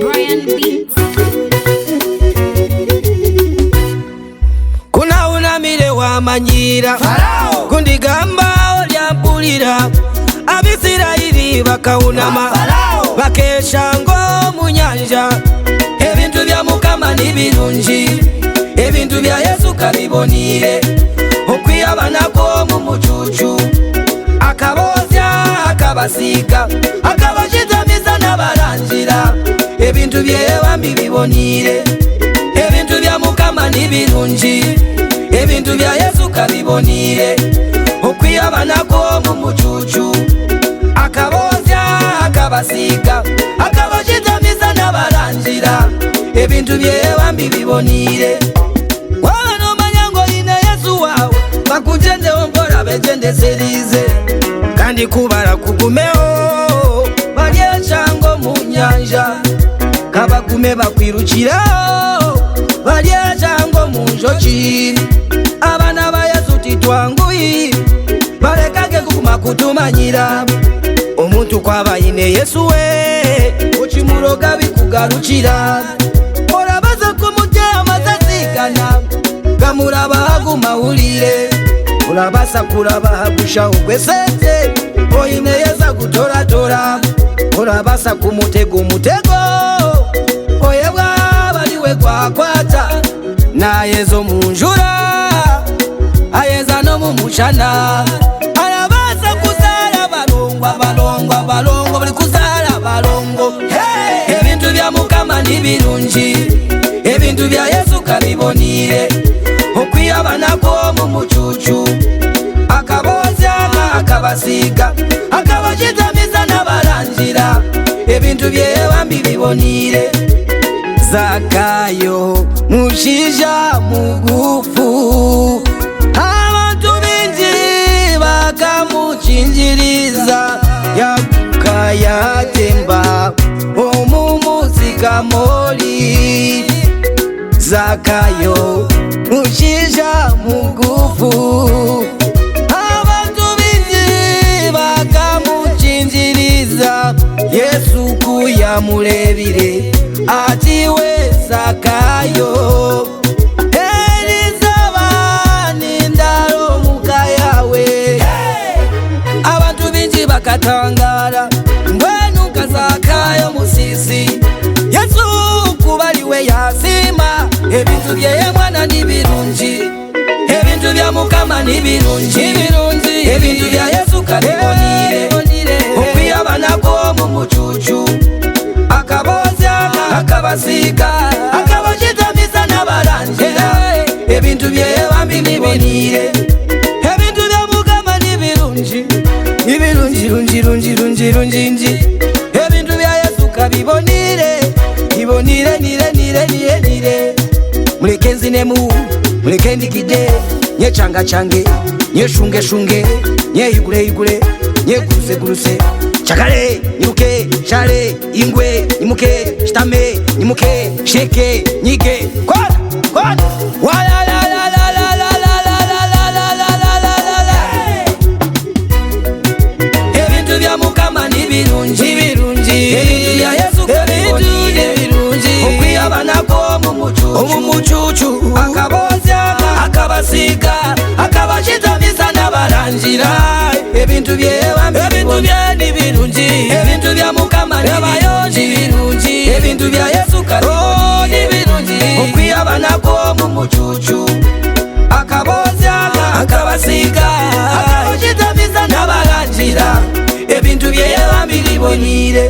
Brian Beats. Kuna unamire wa manyira Farao kundigamba olyampulira Abisirayiri bakaunama bakesha ngo mu nyanja ebintu bya Mukama ni birungi ebintu bya Yesu kabibonire okwiyabanako mu mucucu akabozya akabasiga akabashitamiza n'abarangira ebintu byebambi bibonire ebintu bya Mukama ni birungi ebintu bya Yesu kabibonire okwiyabanako mu mucucu akabozya akabasiga akabashitamiza n'abarangira ebintu byebambi bibonire waba nomanya ngo ine Yesu wawe bakujendeho mpora begendeserize kandi kubara kugumeho baryechango mu nyanja kabagume bakwirukiraho baryechango mu njoki abana ba Yesu titwanguyi barekage kuguma kutumanyira omuntu kwaba ine Yesu we uchimuroga bikugarukira orabaza kumutya amazazigana gamuraba aguma ulire urabasa kuraba agusha ugwesete oine Yesu gutoratora urabasa kumutego oyebwa baliwe kwakwata na Yesu munjura ayeza no mumushana arabasa kuzara balongo bali kuzara balongo ebintu bya Mukama ni birungi ebintu bya Yesu kabibonire okwiyabanako mu mucucu akabozya akabasiga akabashitamiza n'abarangira ebintu byebambi bibonire Zakayo mushija mugufu abantu bingi bakamucinjiriza yaguka yatemba omumuzika moli Zakayo mushija mugufu abantu bingi bakamucinjiriza Yesu kuyamulebire atiwe Zakayo elizabani ndalo mukayawe abantu bingi bakatangara mbwenuka Zakayo musisi Yesu kubaliwe yasima ebintu byeye mwana ni birungi ebintu bya Mukama ni birungi ebintu bya Yesu kabibonire okwiyabanako mu mucucu akabozya akabasiga akabashitamiza n'abarangira ebintu byebambi bibonire ebintu bya Mukama ni birungi ebintu bya Yesu kabibonire nire muleke nzinemu muleke ndigide nyechanga change nyeshunge nyeyigule nyeguruse chakale nyiruke shale ingwe nimuke shitame nimuke sheke nyige kwa wala la ebintu bya Mukama ni birungi ebintu bya Yesu kabibonire okwiyabanako mu mucucu akabozya akabasiga akabashitamiza n'abarangira ebintu byebambi ni birungi ebintu bya Mukama ni birungi ebintu bya Yesu kabibonire okwiyabanako mu mucucu akabozya akabasiga akabashitamiza n'abarangira ebintu byebambi bibonire